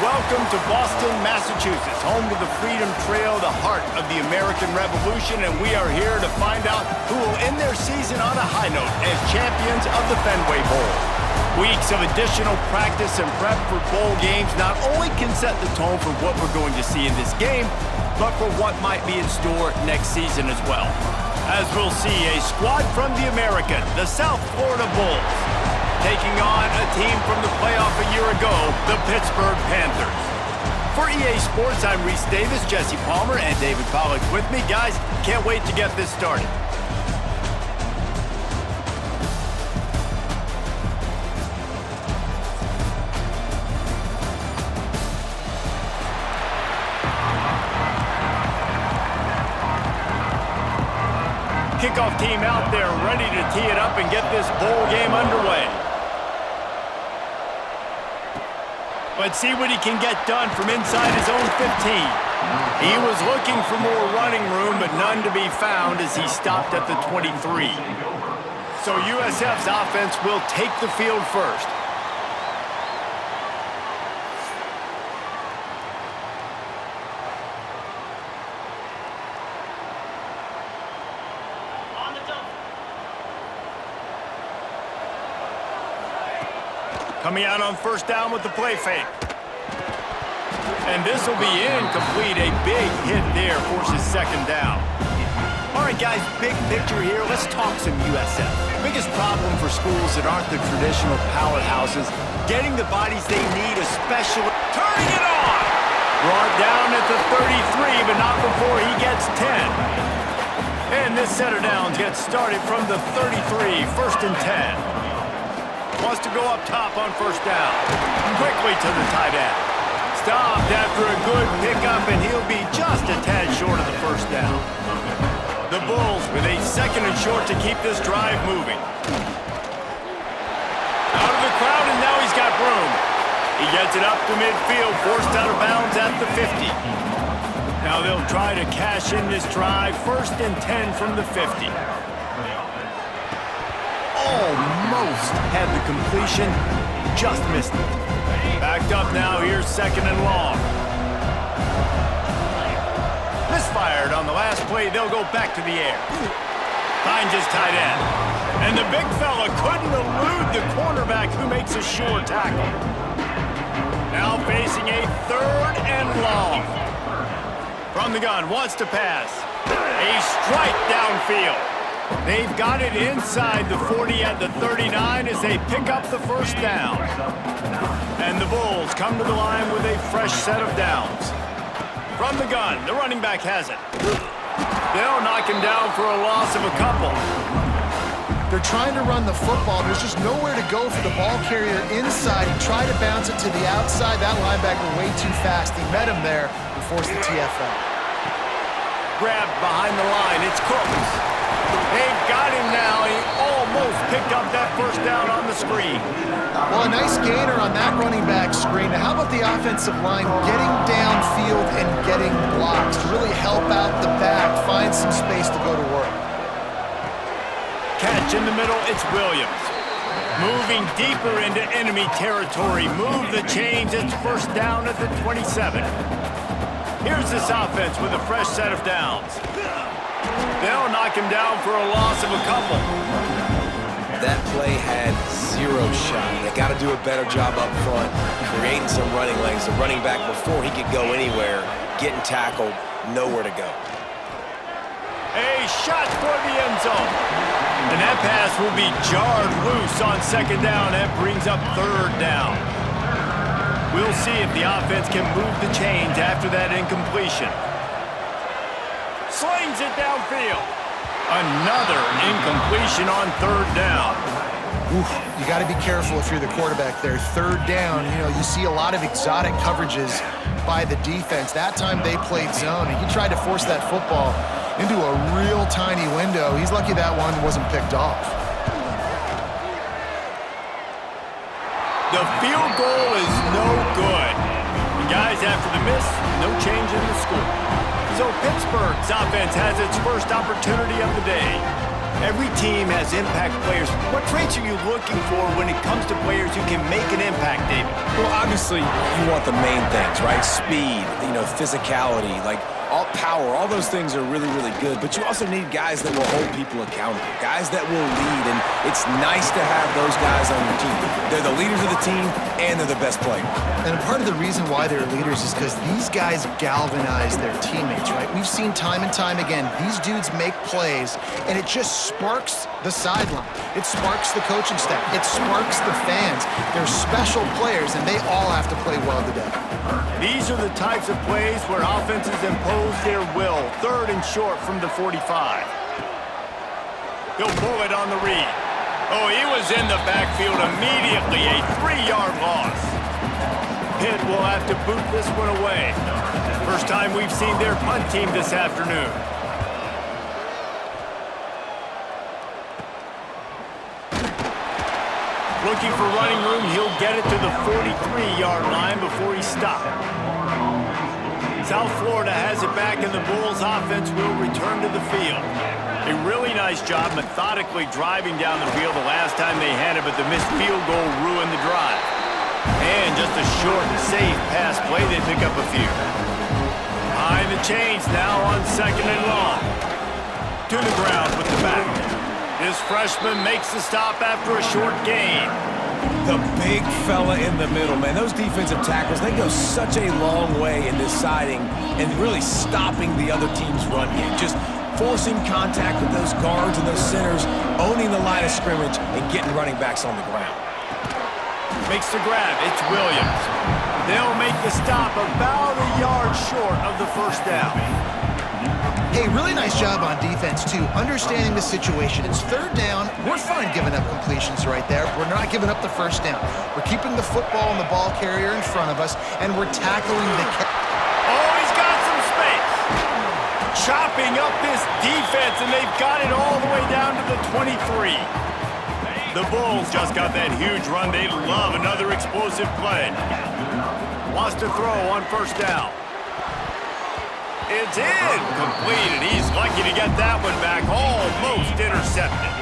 welcome to Boston, Massachusetts, home to the Freedom Trail, the heart of the American Revolution, and we are here to find out who will end their season on a high note as champions of the Fenway Bowl. Weeks of additional practice and prep for bowl games not only can set the tone for what we're going to see in this game, but for what might be in store next season as well. As we'll see a squad from the American, the South Florida Bulls, taking on a team from the playoff a year ago, the Pittsburgh Panthers. For EA Sports, I'm Reese Davis, Jesse Palmer, and David Pollack with me. Guys, can't wait to get this started. Kickoff team out there ready to tee it up and get this bowl game underway. Let's see what he can get done from inside his own 15. He was looking for more running room, but none to be found as he stopped at the 23. So USF's offense will take the field first. Coming out on first down with the play fake. And this will be incomplete. A big hit there forces second down. All right, guys, big picture here. Let's talk some USF. Biggest problem for schools that aren't the traditional powerhouses, getting the bodies they need, especially turning it on. Brought down at the 33, but not before he gets 10. And this set of downs gets started from the 33, first and 10. Wants to go up top on first down. Quickly to the tight end. Stopped after a good pickup, and he'll be just a tad short of the first down. The Bulls with a second and short to keep this drive moving. Out of the crowd, and now he's got room. He gets it up to midfield, forced out of bounds at the 50. Now they'll try to cash in this drive. First and 10 from the 50. Almost had the completion, just missed it. Backed up now, here's second and long. Misfired on the last play, they'll go back to the air. Finds his tight end. And the big fella couldn't elude the cornerback who makes a sure tackle. Now facing a third and long. From the gun, wants to pass. A strike downfield. They've got it inside the 40 at the 39 as they pick up the first down. And the Bulls come to the line with a fresh set of downs. From the gun, the running back has it. They'll knock him down for a loss of a couple. They're trying to run the football. There's just nowhere to go for the ball carrier inside. He tried to bounce it to the outside. That linebacker way too fast. He met him there and forced the TFL. Grabbed behind the line. It's Cooks. They've got him now. He almost picked up that first down on the screen. Well, a nice gainer on that running back screen. Now, how about the offensive line getting downfield and getting blocks to really help out the back, find some space to go to work? Catch in the middle, it's Williams. Moving deeper into enemy territory. Move the chains, it's first down at the 27. Here's this offense with a fresh set of downs. They'll knock him down for a loss of a couple. That play had zero shot. They got to do a better job up front, creating some running lanes. The running back, before he could go anywhere, getting tackled, nowhere to go. A shot for the end zone. And that pass will be jarred loose on second down. That brings up third down. We'll see if the offense can move the chains after that incompletion. Slings it downfield. Another incompletion on third down. Oof, you got to be careful if you're the quarterback there. Third down, you see a lot of exotic coverages by the defense. That time they played zone, and he tried to force that football into a real tiny window. He's lucky that one wasn't picked off. The field goal is no good. And guys, after the miss, no change in the score. So Pittsburgh's offense has its first opportunity of the day. Every team has impact players. What traits are you looking for when it comes to players who can make an impact, David? Well, obviously, you want the main things, right? Speed, physicality, all power, all those things are really, really good. But you also need guys that will hold people accountable, guys that will lead. And it's nice to have those guys on your team. They're the leaders of the team, and they're the best players. And part of the reason why they're leaders is because these guys galvanize their teammates, right? We've seen time and time again, these dudes make plays, and it just sparks the sideline. It sparks the coaching staff. It sparks the fans. They're special players, and they all have to play well today. These are the types of plays where offenses impose their will. 3rd and short from the 45. He'll pull it on the read. Oh, he was in the backfield immediately. A 3-yard loss. Pitt will have to boot this one away. First time we've seen their punt team this afternoon. Looking for running room, he'll get it to the 43-yard line before he stopped. South Florida has it back, and the Bulls offense will return to the field. A really nice job methodically driving down the field the last time they had it, but the missed field goal ruined the drive. And just a short, safe pass play, they pick up a few. Behind the chains now on 2nd and long. To the ground with the back. This freshman makes the stop after a short gain. The big fella in the middle, man. Those defensive tackles, they go such a long way in deciding and really stopping the other team's run game. Just forcing contact with those guards and those centers, owning the line of scrimmage, and getting running backs on the ground. Makes the grab. It's Williams. They'll make the stop about a yard short of the first down. Hey, really nice job on defense, too, understanding the situation. It's 3rd down. We're fine giving up completions right there. We're not giving up the first down. We're keeping the football and the ball carrier in front of us, and we're tackling the... Oh, he's got some space. Chopping up this defense, and they've got it all the way down to the 23. The Bulls just got that huge run. They love another explosive play. Wants to throw on first down. It's incomplete, and he's lucky to get that one back. Almost intercepted.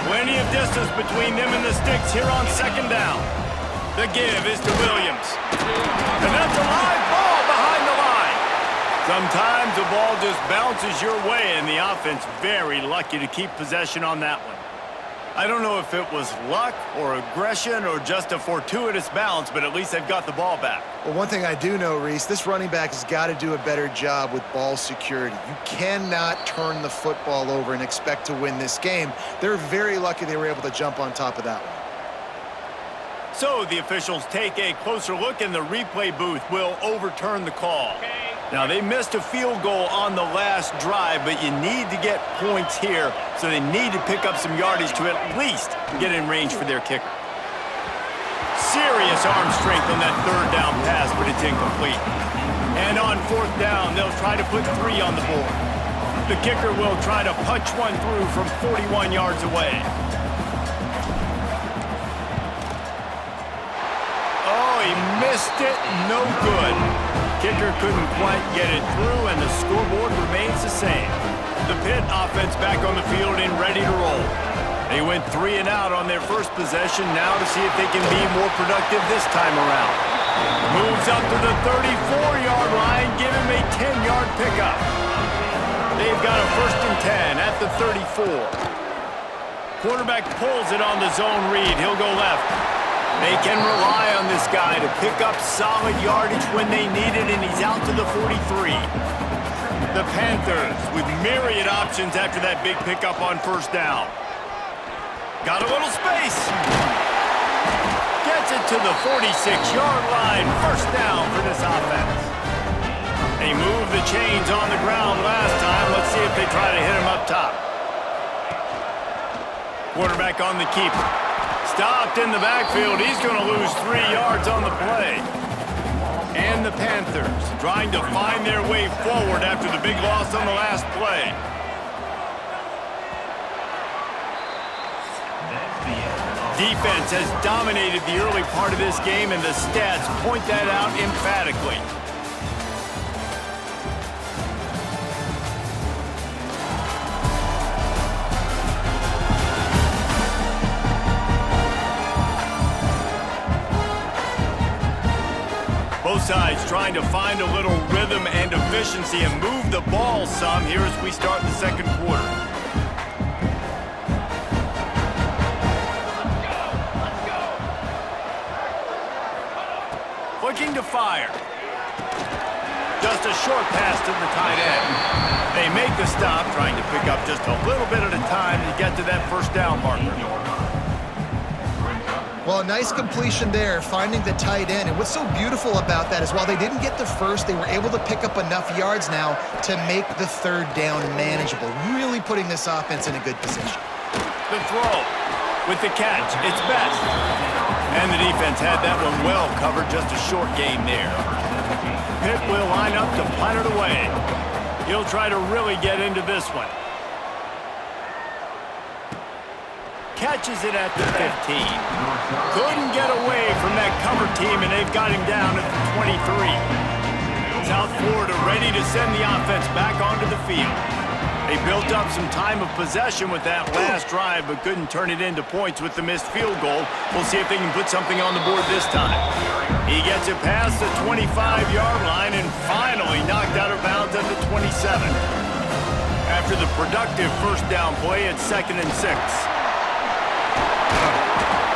Plenty of distance between them and the sticks here on 2nd down. The give is to Williams. And that's a live ball behind the line. Sometimes the ball just bounces your way, and the offense very lucky to keep possession on that one. I don't know if it was luck or aggression or just a fortuitous bounce, but at least they've got the ball back. Well, one thing I do know, Reese, this running back has got to do a better job with ball security. You cannot turn the football over and expect to win this game. They're very lucky they were able to jump on top of that one. So the officials take a closer look, and the replay booth will overturn the call. Now, they missed a field goal on the last drive, but you need to get points here, so they need to pick up some yardage to at least get in range for their kicker. Serious arm strength on that 3rd down pass, but it's incomplete. And on 4th down, they'll try to put 3 on the board. The kicker will try to punch one through from 41 yards away. Oh, he missed it. No good. Kicker couldn't quite get it through, and the scoreboard remains the same. The Pitt offense back on the field and ready to roll. They went 3 and out on their first possession, now to see if they can be more productive this time around. Moves up to the 34-yard line, give him a 10-yard pickup. They've got a 1st and 10 at the 34. Quarterback pulls it on the zone read. He'll go left. They can rely on this guy to pick up solid yardage when they need it, and he's out to the 43. The Panthers with myriad options after that big pickup on 1st down. Got a little space. Gets it to the 46-yard line. 1st down for this offense. They moved the chains on the ground last time. Let's see if they try to hit him up top. Quarterback on the keeper. Stopped in the backfield. He's going to lose 3 yards on the play. And the Panthers trying to find their way forward after the big loss on the last play. Defense has dominated the early part of this game, and the stats point that out emphatically. Both sides trying to find a little rhythm and efficiency and move the ball some here as we start the second quarter. Looking to fire. Just a short pass to the tight end. They make the stop, trying to pick up just a little bit at a time to get to that first down marker. Well, a nice completion there, finding the tight end. And what's so beautiful about that is while they didn't get the first, they were able to pick up enough yards now to make the third down manageable, really putting this offense in a good position. The throw with the catch, it's Best. And the defense had that one well covered, just a short gain there. Pitt will line up to punt it away. He'll try to really get into this one. Catches it at the 15. Couldn't get away from that cover team, and they've got him down at the 23. South Florida ready to send the offense back onto the field. They built up some time of possession with that last drive, but couldn't turn it into points with the missed field goal. We'll see if they can put something on the board this time. He gets it past the 25-yard line and finally knocked out of bounds at the 27. After the productive first down play, it's 2nd and 6.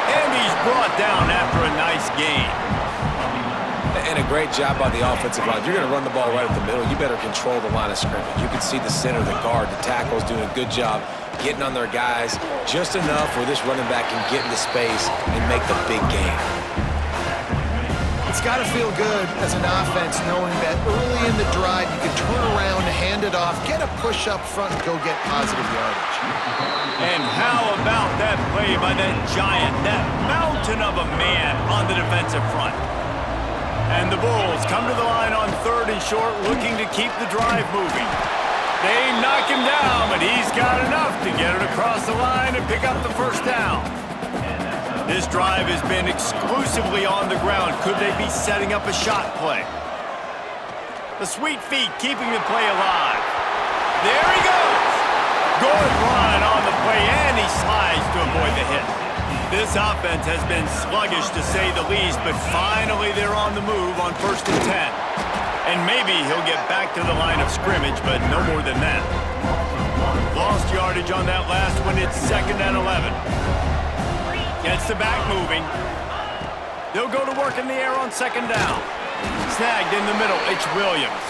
And he's brought down after a nice gain. And a great job by the offensive line. You're going to run the ball right up the middle. You better control the line of scrimmage. You can see the center, the guard, the tackles doing a good job getting on their guys just enough where this running back can get into space and make the big game. It's got to feel good as an offense knowing that early in the drive you can turn around, hand it off, get a push up front, and go get positive yardage. And how about that play by that giant, that mountain of a man on the defensive front? And the Bulls come to the line on 3rd and short, looking to keep the drive moving. They knock him down, but he's got enough to get it across the line and pick up the first down. This drive has been exclusively on the ground. Could they be setting up a shot play? The sweet feet keeping the play alive. There he goes! Good run on the play, and he slides to avoid the hit. This offense has been sluggish to say the least, but finally they're on the move on 1st and 10. And maybe he'll get back to the line of scrimmage, but no more than that. Lost yardage on that last one. It's 2nd and 11. Gets the back moving. They'll go to work in the air on 2nd down. Snagged in the middle, it's Williams.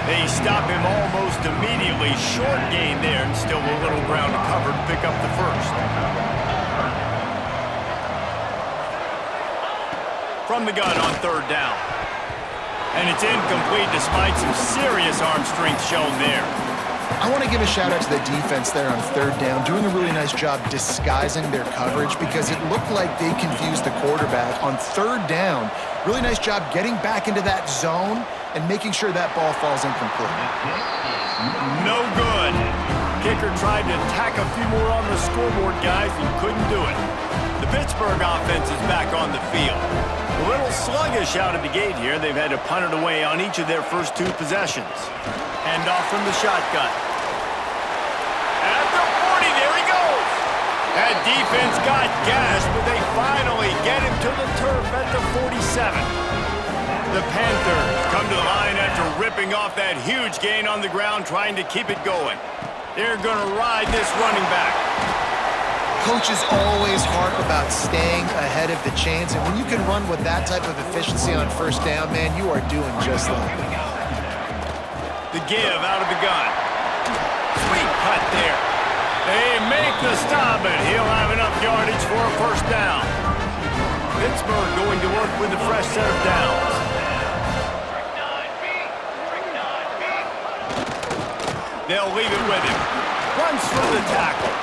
They stop him almost immediately. Short gain there, and still a little ground to cover to pick up the first. From the gun on 3rd down. And it's incomplete despite some serious arm strength shown there. I want to give a shout out to the defense there on 3rd down, doing a really nice job disguising their coverage because it looked like they confused the quarterback on 3rd down. Really nice job getting back into that zone and making sure that ball falls incomplete. No good. Kicker tried to tack a few more on the scoreboard, guys, and couldn't do it. The Pittsburgh offense is back on the field. A little sluggish out of the gate here. They've had to punt it away on each of their first 2 possessions. Hand off from the shotgun. At the 40, there he goes. That defense got gashed, but they finally get him to the turf at the 47. The Panthers come to the line after ripping off that huge gain on the ground, trying to keep it going. They're going to ride this running back. Coaches always harp about staying ahead of the chains, and when you can run with that type of efficiency on 1st down, man, you are doing just that. The give out of the gun. Sweet cut there. They make the stop, and he'll have enough yardage for a first down. Pittsburgh going to work with a fresh set of downs. They'll leave it with him. Runs for the tackle.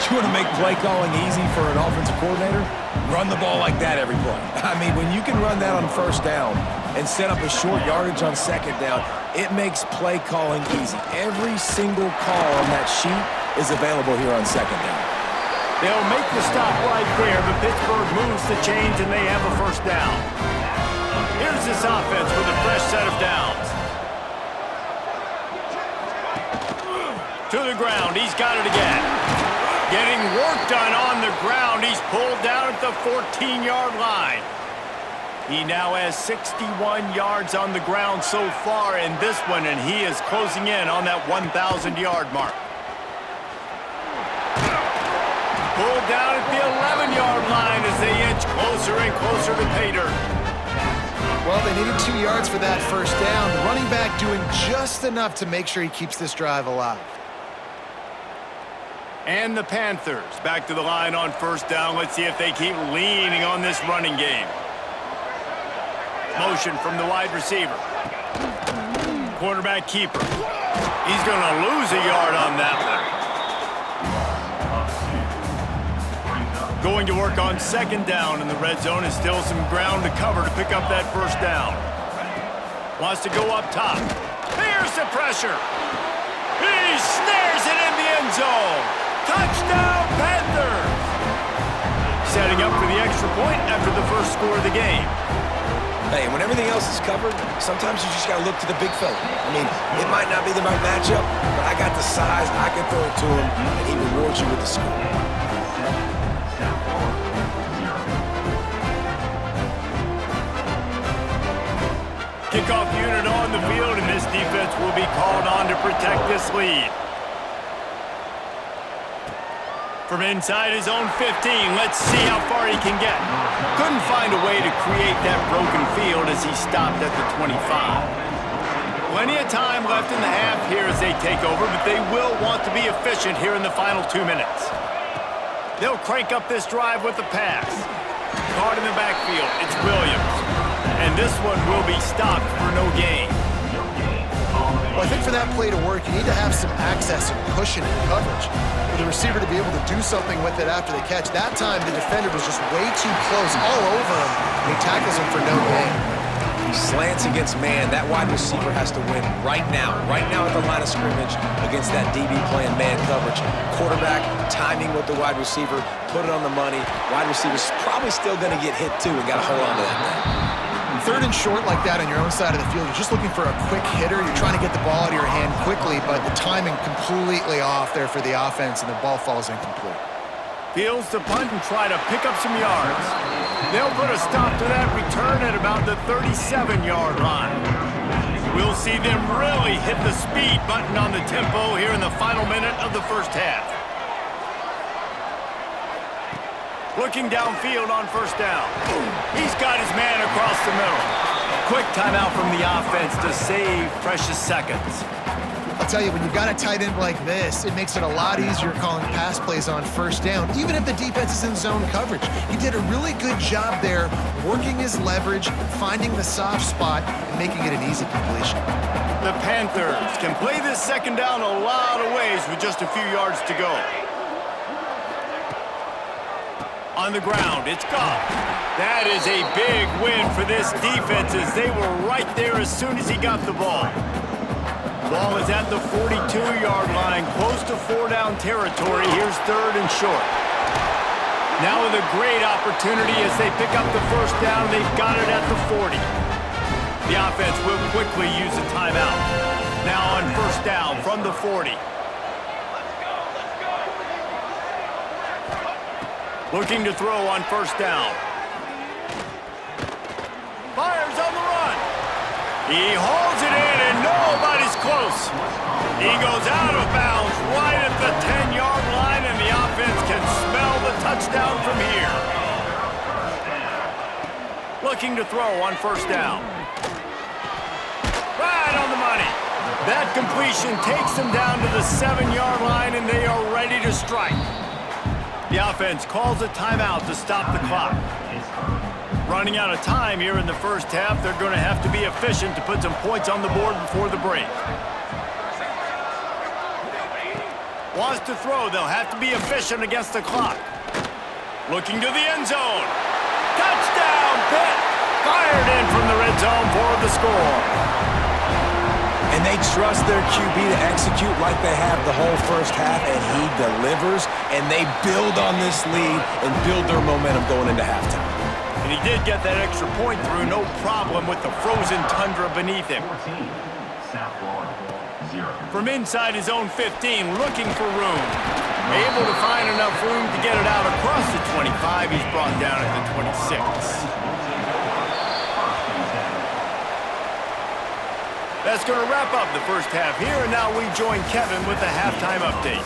You want to make play calling easy for an offensive coordinator? Run the ball like that every play. I mean, when you can run that on 1st down and set up a short yardage on 2nd down, it makes play calling easy. Every single call on that sheet is available here on 2nd down. They'll make the stop right there, but Pittsburgh moves the chains and they have a first down. Here's this offense with a fresh set of downs. To the ground, he's got it again. Getting work done on the ground. He's pulled down at the 14-yard line. He now has 61 yards on the ground so far in this one, and he is closing in on that 1,000-yard mark. Pulled down at the 11-yard line as they inch closer and closer to pay dirt. Well, they needed 2 yards for that first down. The running back doing just enough to make sure he keeps this drive alive. And the Panthers back to the line on first down. Let's see if they keep leaning on this running game. Motion from the wide receiver. Quarterback keeper. He's going to lose a yard on that one. Going to work on second down in the red zone. Is still some ground to cover to pick up that first down. Wants to go up top. Here's the pressure. He snares it in the end zone. Touchdown, Panthers! Setting up for the extra point after the first score of the game. Hey, when everything else is covered, sometimes you just got to look to the big fella. I mean, it might not be the right matchup, but I got the size, I can throw it to him, and he rewards you with the score. Kickoff unit on the field, and this defense will be called on to protect this lead. From inside his own 15, let's see how far he can get. Couldn't find a way to create that broken field as he stopped at the 25. Plenty of time left in the half here as they take over, but they will want to be efficient here in the final 2 minutes. They'll crank up this drive with the pass. Guard in the backfield, it's Williams. And this one will be stopped for no gain. Well, I think for that play to work, you need to have some access and cushion and coverage. For the receiver to be able to do something with it after the catch. That time, the defender was just way too close, all over him. And he tackles him for no gain. Slants against man. That wide receiver has to win right now at the line of scrimmage against that DB playing man coverage. Quarterback timing with the wide receiver, put it on the money. Wide receiver's probably still going to get hit too and got to hold on to that thing. Third and short like that on your own side of the field, you're just looking for a quick hitter. You're trying to get the ball out of your hand quickly, but the timing completely off there for the offense, and the ball falls incomplete. Fields to punt and try to pick up some yards. They'll put a stop to that return at about the 37-yard line. We'll see them really hit the speed button on the tempo here in the final minute of the first half. Looking downfield on first down. He's got his man across the middle. Quick timeout from the offense to save precious seconds. I'll tell you, when you've got a tight end like this, it makes it a lot easier calling pass plays on first down, even if the defense is in zone coverage. He did a really good job there, working his leverage, finding the soft spot, and making it an easy completion. The Panthers can play this second down a lot of ways with just a few yards to go. On the ground, it's Goff. That is a big win for this defense as they were right there as soon as he got the ball. Ball is at the 42-yard line, close to 4-down territory. Here's third and short. Now with a great opportunity as they pick up the first down, they've got it at the 40. The offense will quickly use a timeout. Now on first down from the 40. Looking to throw on first down. Fires on the run. He holds it in and nobody's close. He goes out of bounds right at the 10-yard line and the offense can smell the touchdown from here. Looking to throw on first down. Right on the money. That completion takes them down to the 7-yard line and they are ready to strike. The offense calls a timeout to stop the clock. Running out of time here in the first half, they're going to have to be efficient to put some points on the board before the break. Wants to throw, they'll have to be efficient against the clock. Looking to the end zone. Touchdown, Pitt! Fired in from the red zone for the score. And they trust their QB to execute like they have the whole first half, and he delivers, and they build on this lead and build their momentum going into halftime. And he did get that extra point through, no problem with the frozen tundra beneath him. From inside his own 15, looking for room. Able to find enough room to get it out across the 25. He's brought down at the 26. That's going to wrap up the first half here, and now we join Kevin with the halftime update.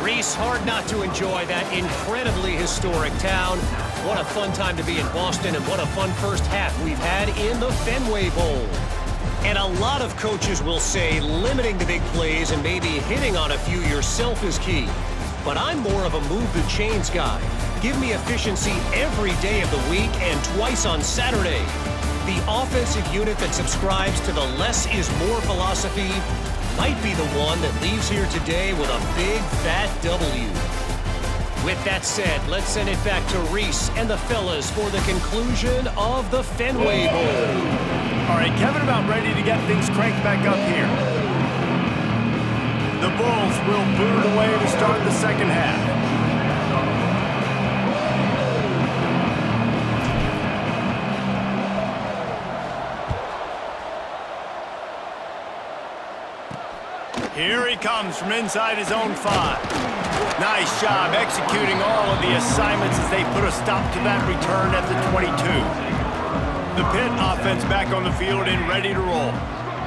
Reese, hard not to enjoy that incredibly historic town. What a fun time to be in Boston, and what a fun first half we've had in the Fenway Bowl. And a lot of coaches will say limiting the big plays and maybe hitting on a few yourself is key. But I'm more of a move the chains guy. Give me efficiency every day of the week and twice on Saturday. The offensive unit that subscribes to the less is more philosophy might be the one that leaves here today with a big fat W. With that said, let's send it back to Reese and the fellas for the conclusion of the Fenway Bowl. All right, Kevin, about ready to get things cranked back up here. The Bulls will boot away to start the second half. Here he comes from inside his own 5. Nice job executing all of the assignments as they put a stop to that return at the 22. The Pitt offense back on the field and ready to roll.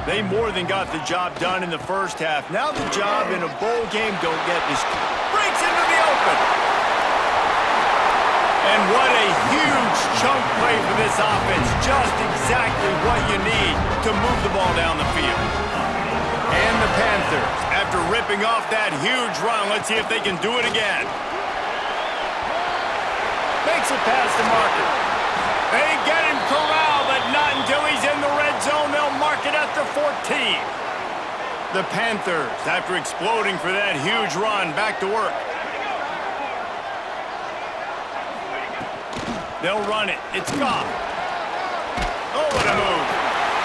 They more than got the job done in the first half. Now the job in a bowl game, don't get this. Breaks into the open. And what a huge chunk play for this offense. Just exactly what you need to move the ball down the field. And the Panthers, after ripping off that huge run, let's see if they can do it again. Makes it past the marker. They get him corralled, but not until he's in the red zone. They'll mark it at the 14. The Panthers, after exploding for that huge run, back to work. They'll run it. It's Goff. Oh, what a move.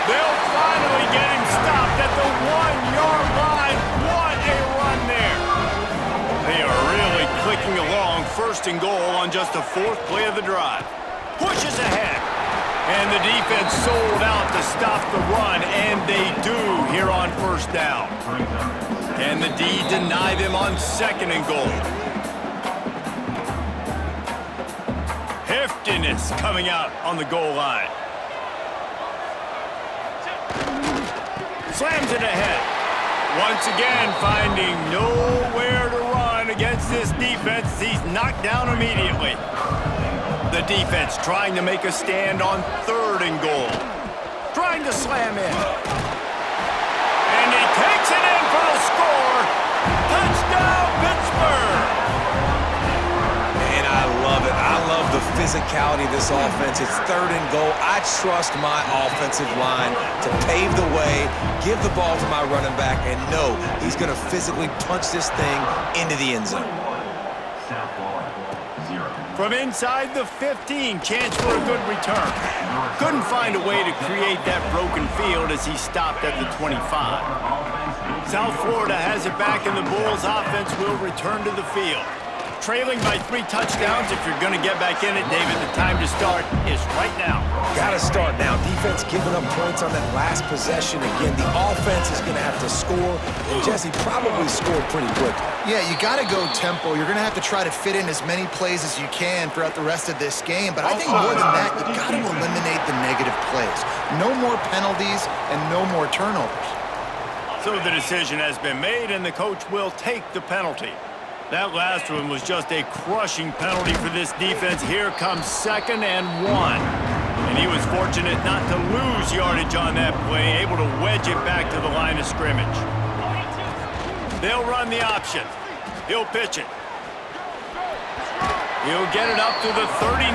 They'll finally get him stopped at the 1-yard line. What a run there. They are really clicking along. First and goal on just the 4th play of the drive. Pushes ahead. And the defense sold out to stop the run, and they do here on first down. And the D deny them on 2nd and goal. Heftiness coming out on the goal line. Slams it ahead. Once again, finding nowhere to run against this defense. He's knocked down immediately. The defense trying to make a stand on 3rd and goal. Trying to slam in. And he takes it in for the score. Touchdown, Pittsburgh! And I love it. I love the physicality of this offense. It's 3rd and goal. I trust my offensive line to pave the way, give the ball to my running back, and know he's going to physically punch this thing into the end zone. From inside the 15, chance for a good return. Couldn't find a way to create that broken field as he stopped at the 25. South Florida has it back, and the Bulls offense will return to the field. Trailing by 3 touchdowns. If you're going to get back in it, David, the time to start is right now. Got to start now. Defense giving up points on that last possession. Again, the offense is going to have to score, and Jesse probably scored pretty quick. Yeah, you got to go tempo. You're going to have to try to fit in as many plays as you can throughout the rest of this game. But I think more than that, you got to eliminate the negative plays. No more penalties and no more turnovers. So the decision has been made, and the coach will take the penalty. That last one was just a crushing penalty for this defense. Here comes 2nd and 1. And he was fortunate not to lose yardage on that play, able to wedge it back to the line of scrimmage. They'll run the option. He'll pitch it. He'll get it up to the 39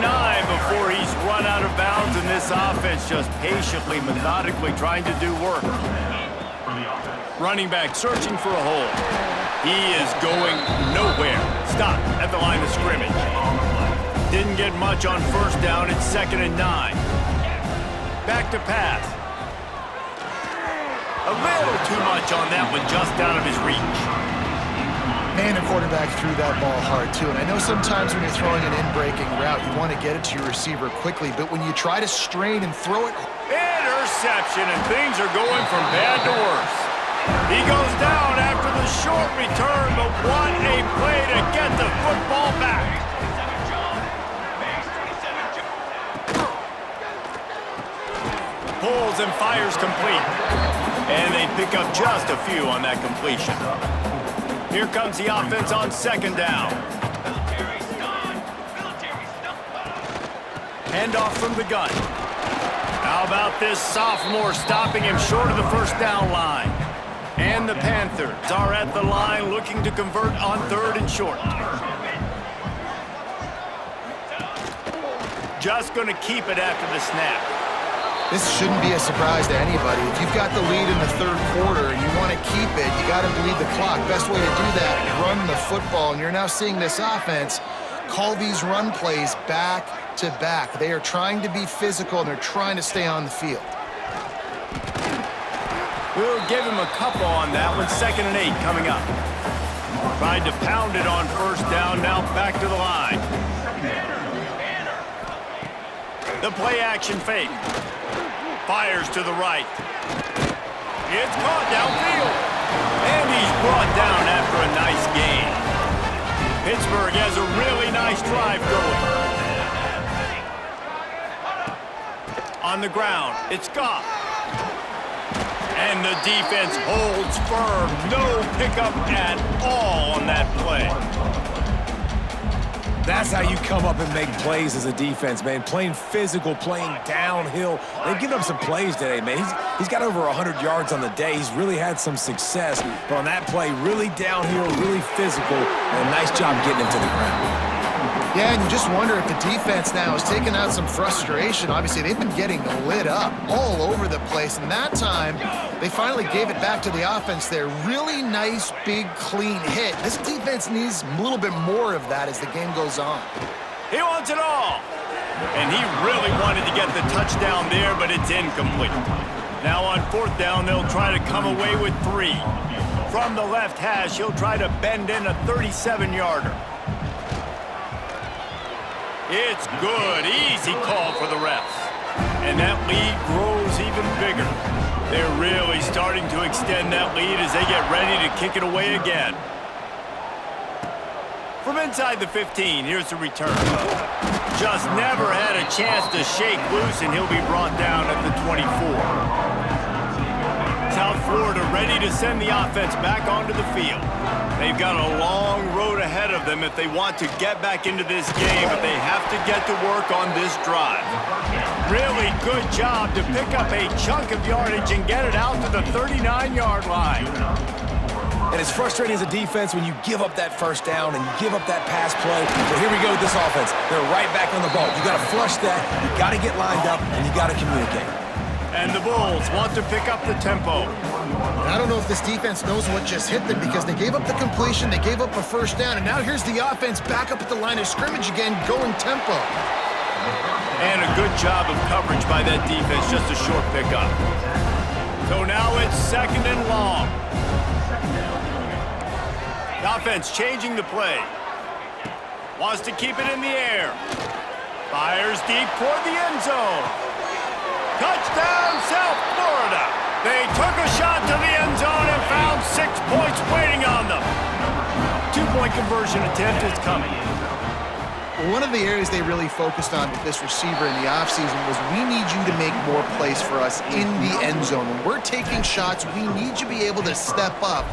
before he's run out of bounds, and this offense just patiently, methodically trying to do work. Running back searching for a hole. He is going nowhere. Stop at the line of scrimmage. Didn't get much on first down. It's 2nd and 9. Back to pass. A little too much on that one, just out of his reach. Man, the quarterback threw that ball hard, too. And I know sometimes when you're throwing an in-breaking route, you want to get it to your receiver quickly. But when you try to strain and throw it... Interception, and things are going from bad to worse. He goes down after the short return, but what a play to get the football back. Pulls and fires complete. And they pick up just a few on that completion. Here comes the offense on second down. Handoff from the gun. How about this sophomore stopping him short of the first down line? And the Panthers are at the line looking to convert on 3rd and short. Just going to keep it after the snap. This shouldn't be a surprise to anybody. If you've got the lead in the 3rd quarter and you want to keep it, you got to bleed the clock. Best way to do that, run the football. And you're now seeing this offense call these run plays back to back. They are trying to be physical and they're trying to stay on the field. We'll give him a couple on that one. 2nd and 8 coming up. Tried to pound it on 1st down, now back to the line. The play action fake. Fires to the right. It's caught downfield. And he's brought down after a nice gain. Pittsburgh has a really nice drive going. On the ground, it's Goff. And the defense holds firm. No pickup at all on that play. That's how you come up and make plays as a defense, man. Playing physical, playing downhill. They've given up some plays today, man. He's got over 100 yards on the day. He's really had some success. But on that play, really downhill, really physical, and a nice job getting him to the ground. Yeah, and you just wonder if the defense now has taken out some frustration. Obviously, they've been getting lit up all over the place. And that time, they finally gave it back to the offense there. Really nice, big, clean hit. This defense needs a little bit more of that as the game goes on. He wants it all. And he really wanted to get the touchdown there, but it's incomplete. Now on 4th down, they'll try to come away with 3. From the left hash, he'll try to bend in a 37-yarder. It's good. Easy call for the refs. And that lead grows even bigger. They're really starting to extend that lead as they get ready to kick it away again. From inside the 15, here's the return. Just never had a chance to shake loose, and he'll be brought down at the 24. South Florida ready to send the offense back onto the field. They've got a long road ahead of them if they want to get back into this game, but they have to get to work on this drive. Really good job to pick up a chunk of yardage and get it out to the 39-yard line. And it's frustrating as a defense when you give up that 1st down and you give up that pass play. But here we go with this offense. They're right back on the ball. You got to flush that, you got to get lined up, and you got to communicate. And the Bulls want to pick up the tempo. I don't know if this defense knows what just hit them because they gave up the completion, they gave up a 1st down, and now here's the offense back up at the line of scrimmage again, going tempo. And a good job of coverage by that defense, just a short pickup. So now it's 2nd and long. The offense changing the play. Wants to keep it in the air. Fires deep toward the end zone. Touchdown, South Florida. They took a shot to the end zone and found 6 points waiting on them. 2-point conversion attempt is coming. Well, one of the areas they really focused on with this receiver in the offseason was we need you to make more plays for us in the end zone. When we're taking shots, we need you to be able to step up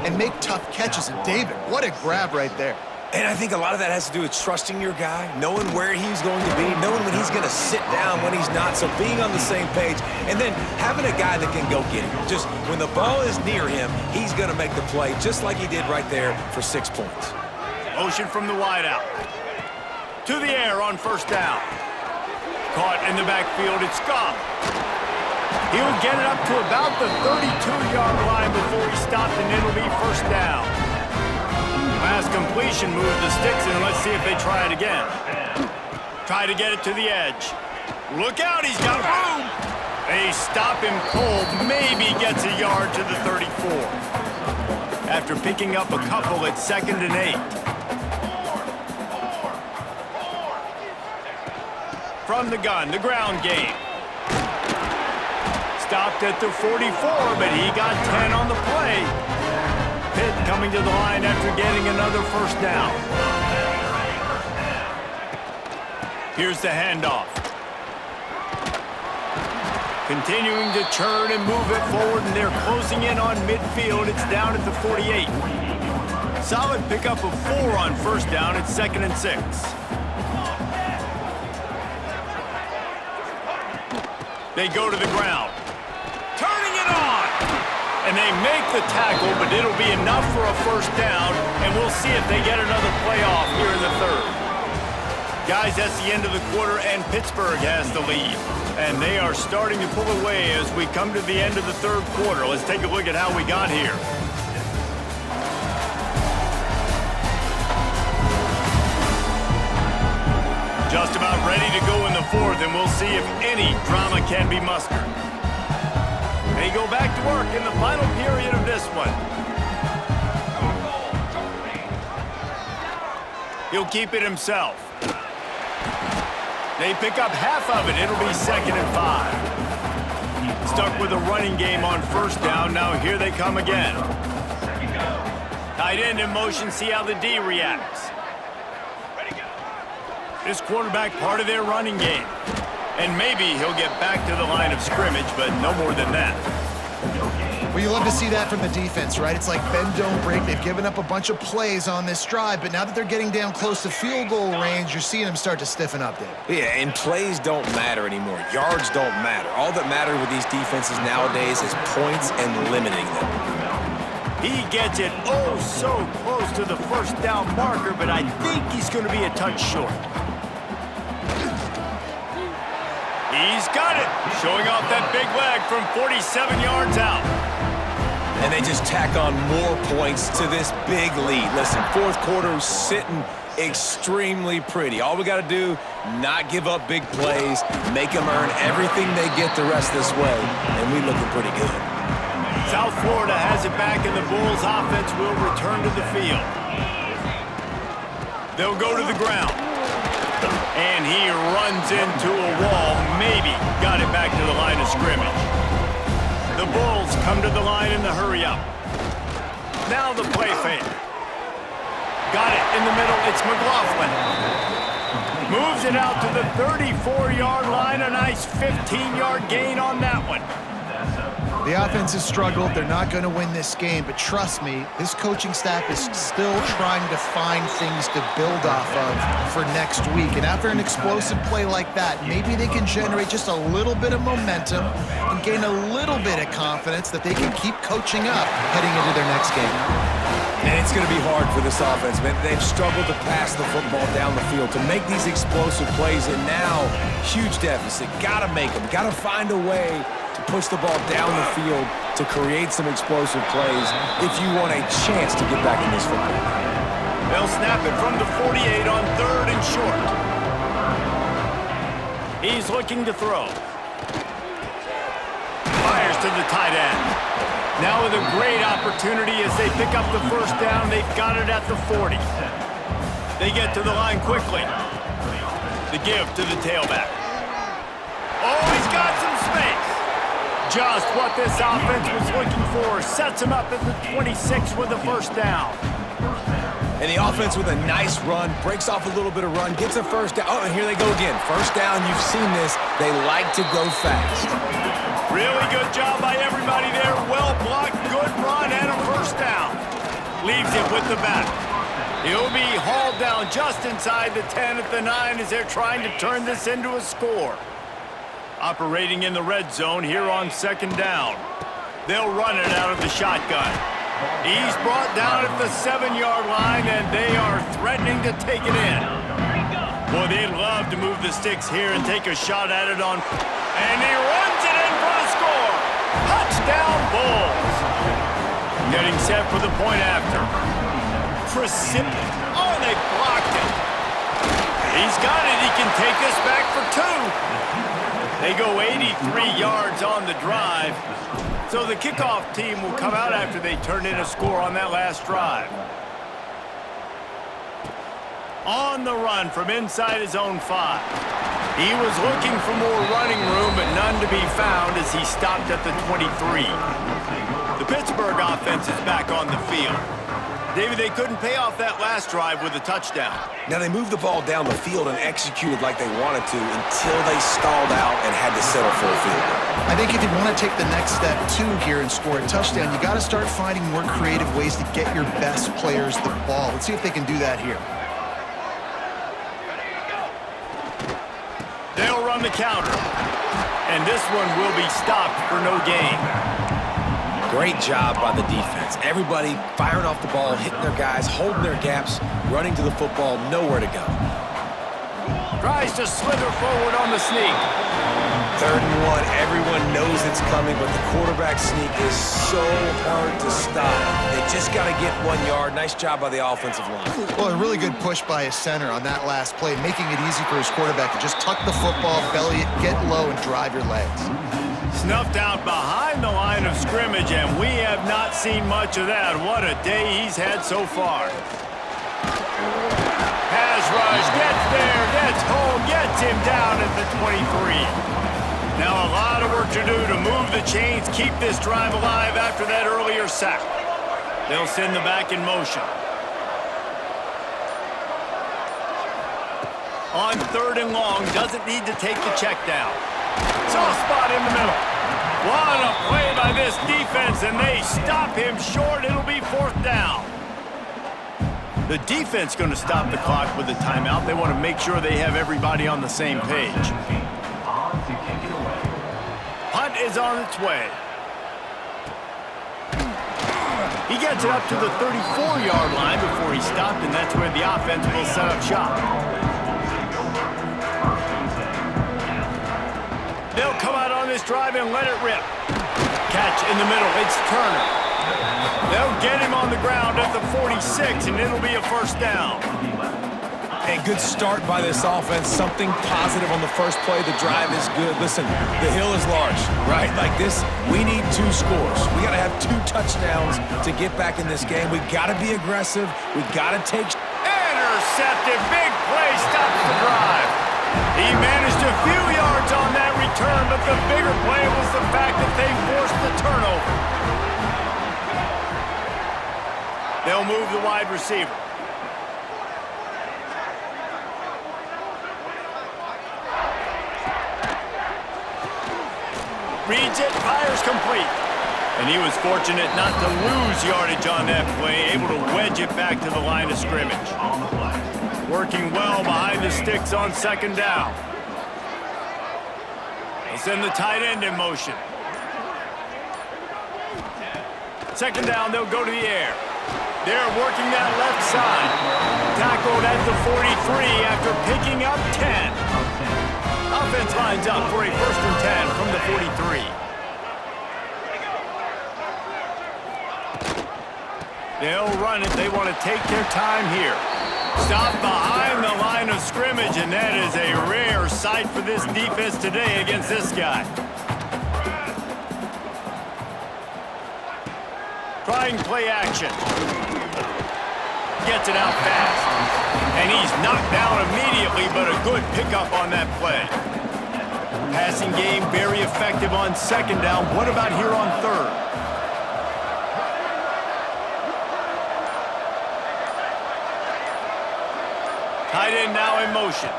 and make tough catches. And David, what a grab right there. And I think a lot of that has to do with trusting your guy, knowing where he's going to be, knowing when he's going to sit down, when he's not, so being on the same page, and then having a guy that can go get him. Just when the ball is near him, he's going to make the play, just like he did right there for 6 points. Motion from the wideout. To the air on 1st down. Caught in the backfield, it's Goff. He'll get it up to about the 32-yard line before he stopped, and it'll be 1st down. Last completion moved the sticks, and let's see if they try it again. Try to get it to the edge. Look out, he's got room. They stop him cold, maybe gets a yard to the 34. After picking up a couple at 2nd and 8. From the gun, the ground game. Stopped at the 44, but he got 10 on the play. Pitt coming to the line after getting another 1st down. Here's the handoff. Continuing to churn and move it forward, and they're closing in on midfield. It's down at the 48. Solid pickup of 4 on first down. It's 2nd and 6. They go to the ground. Turning it on! And they make the tackle, but it'll be enough for a first down, and we'll see if they get another playoff here in the 3rd. Guys, that's the end of the quarter, and Pittsburgh has the lead. And they are starting to pull away as we come to the end of the 3rd quarter. Let's take a look at how we got here. Just about ready to go in the 4th, and we'll see if any drama can be mustered. They go back to work in the final period of this one. He'll keep it himself. They pick up half of it. It'll be 2nd and 5. Stuck with a running game on first down. Now here they come again. Tight end in motion. See how the D reacts. This quarterback part of their running game. And maybe he'll get back to the line of scrimmage, but no more than that. Well, you love to see that from the defense, right? It's like bend, don't break. They've given up a bunch of plays on this drive, but now that they're getting down close to field goal range, you're seeing them start to stiffen up, David. Yeah, and plays don't matter anymore. Yards don't matter. All that matters with these defenses nowadays is points and limiting them. He gets it oh so close to the first down marker, but I think he's going to be a touch short. He's got it, showing off that big leg from 47 yards out. And they just tack on more points to this big lead. Listen, 4th quarter sitting extremely pretty. All we got to do, not give up big plays, make them earn everything they get the rest this way, and we looking pretty good. South Florida has it back, and the Bulls offense will return to the field. They'll go to the ground. And he runs into a wall, maybe got it back to the line of scrimmage. The Bulls come to the line in the hurry-up. Now the play fake. Got it in the middle, it's McLaughlin. Moves it out to the 34-yard line, a nice 15-yard gain on that one. The offense has struggled. They're not going to win this game, but trust me, this coaching staff is still trying to find things to build off of for next week. And after an explosive play like that, maybe they can generate just a little bit of momentum and gain a little bit of confidence that they can keep coaching up heading into their next game. And it's going to be hard for this offense, man. They've struggled to pass the football down the field, to make these explosive plays, and now, huge deficit. Got to make them. Got to find a way to push the ball down the field to create some explosive plays if you want a chance to get back in this football game. They'll snap it from the 48 on 3rd and short. He's looking to throw. Fires to the tight end. Now with a great opportunity as they pick up the first down. They've got it at the 40. They get to the line quickly. The give to the tailback. Oh, he's got some space. Just what this offense was looking for. Sets him up at the 26 with a first down. And the offense with a nice run, breaks off a little bit of run, gets a first down. Oh, and here they go again. First down, you've seen this. They like to go fast. Really good job by everybody there. Well blocked, good run, and a first down. Leaves it with the back. He'll be hauled down just inside the 10 at the 9 as they're trying to turn this into a score. Operating in the red zone here on 2nd down. They'll run it out of the shotgun. He's brought down at the 7-yard line, and they are threatening to take it in. Boy, they'd love to move the sticks here and take a shot at it on. And he runs it in for the score. Touchdown, Bulls. Getting set for the point after. Oh, they blocked it. He's got it. He can take this back for 2. They go 83 yards on the drive. So the kickoff team will come out after they turn in a score on that last drive. On the run from inside his own 5. He was looking for more running room, but none to be found as he stopped at the 23. The Pittsburgh offense is back on the field. David, they couldn't pay off that last drive with a touchdown. Now, they moved the ball down the field and executed like they wanted to until they stalled out and had to settle for a field goal. I think if you want to take the next step, too, here and score a touchdown, you got to start finding more creative ways to get your best players the ball. Let's see if they can do that here. They'll run the counter. And this one will be stopped for no gain. Great job by the defense. Everybody firing off the ball, hitting their guys, holding their gaps, running to the football, nowhere to go. Tries to slither forward on the sneak. 3rd and 1, everyone knows it's coming, but the quarterback sneak is so hard to stop. They just got to get 1 yard. Nice job by the offensive line. Well, a really good push by his center on that last play, making it easy for his quarterback to just tuck the football, belly it, get low, and drive your legs. Snuffed out behind the line of scrimmage, and we have not seen much of that. What a day he's had so far. Pass rush, gets there, gets home, gets him down at the 23. Now a lot of work to do to move the chains, keep this drive alive after that earlier sack. They'll send the back in motion. On 3rd and long, doesn't need to take the check down. Soft spot in the middle. What a play by this defense, and they stop him short. It'll be 4th down. The defense going to stop the clock with a timeout. They want to make sure they have everybody on the same page. Punt is on its way. He gets it up to the 34-yard line before he stopped, and that's where the offense will set up shop. They'll come out on this drive and let it rip. Catch in the middle. It's Turner. They'll get him on the ground at the 46, and it'll be a 1st down. A good start by this offense. Something positive on the first play. The drive is good. Listen, the hill is large, right? Like this, we need 2 scores. We got to have 2 touchdowns to get back in this game. We got to be aggressive. We got to take... Intercepted. Big play stops the drive. He managed a few yards on that return, but the bigger play was the fact that they forced the turnover. They'll move the wide receiver. Reads it, fires complete. And he was fortunate not to lose yardage on that play, able to wedge it back to the line of scrimmage. Working well behind the sticks on 2nd down. They'll send the tight end in motion. 2nd down, they'll go to the air. They're working that left side. Tackled at the 43 after picking up 10. Offense lines up for a 1st and 10 from the 43. They'll run it. They want to take their time here. Stop behind the line of scrimmage, and that is a rare sight for this defense today against this guy. Trying play action. Gets it out fast. And he's knocked down immediately, but a good pickup on that play. Passing game very effective on 2nd down. What about here on 3rd? Tight end now in motion.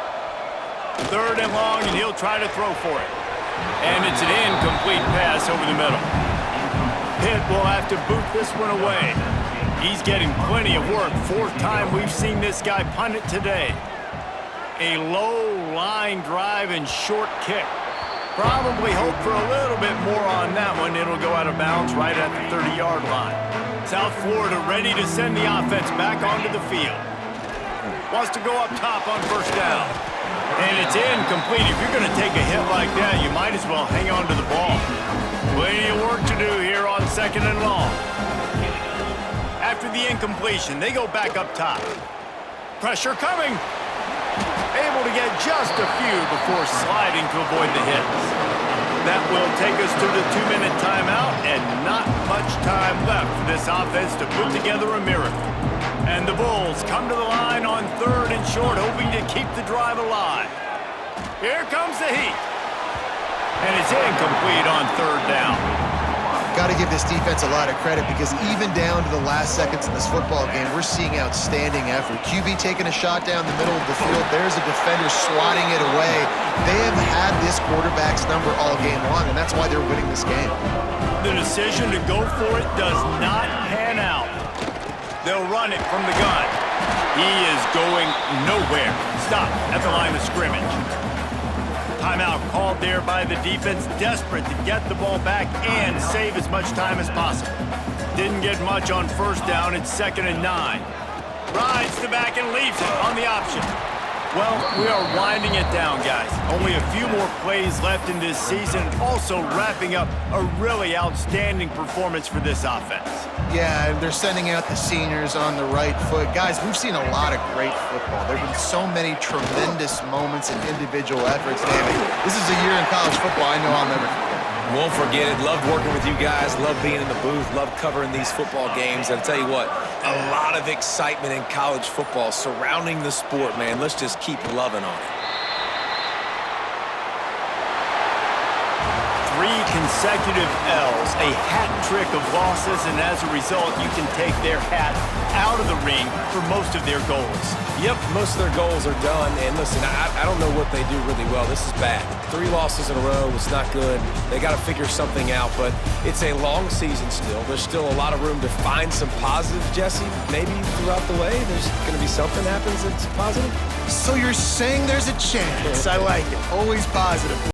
3rd and long, and he'll try to throw for it. And it's an incomplete pass over the middle. Pitt will have to boot this one away. He's getting plenty of work. 4th time we've seen this guy punt it today. A low line drive and short kick. Probably hope for a little bit more on that one. It'll go out of bounds right at the 30-yard line. South Florida ready to send the offense back onto the field. Wants to go up top on 1st down. And it's incomplete. If you're going to take a hit like that, you might as well hang on to the ball. Plenty of work to do here on 2nd and long. After the incompletion, they go back up top. Pressure coming. Able to get just a few before sliding to avoid the hits. That will take us to the 2-minute timeout, and not much time left for this offense to put together a miracle. And the Bulls come to the line on 3rd and short, hoping to keep the drive alive. Here comes the heat. And it's incomplete on 3rd down. Got got to give this defense a lot of credit because even down to the last seconds in this football game, we're seeing outstanding effort. QB taking a shot down the middle of the field. There's a defender swatting it away. They have had this quarterback's number all game long, and that's why they're winning this game. The decision to go for it does not pan out. They'll run it from the gun. He is going nowhere. Stop at the line of scrimmage. Timeout called there by the defense, desperate to get the ball back and save as much time as possible. Didn't get much on first down. It's 2nd and 9. Rides the back and leaves it on the option. Well, we are winding it down, guys. Only a few more plays left in this season. Also wrapping up a really outstanding performance for this offense. Yeah, they're sending out the seniors on the right foot. Guys, we've seen a lot of great football. There have been so many tremendous moments and individual efforts. David, this is a year in college football I know I'll never forget. Won't forget it. Loved working with you guys. Loved being in the booth. Loved covering these football games. And I'll tell you what, a lot of excitement in college football surrounding the sport, man. Let's just keep loving on it. 3 consecutive L's, a hat trick of losses, and as a result, you can take their hat out of the ring for most of their goals. Yep, most of their goals are done. And listen, I don't know what they do really well. This is bad. 3 losses in a row was not good. They got to figure something out, but it's a long season still. There's still a lot of room to find some positives, Jesse. Maybe throughout the way, there's going to be something happens that's positive. So you're saying there's a chance. I like it. Always positive.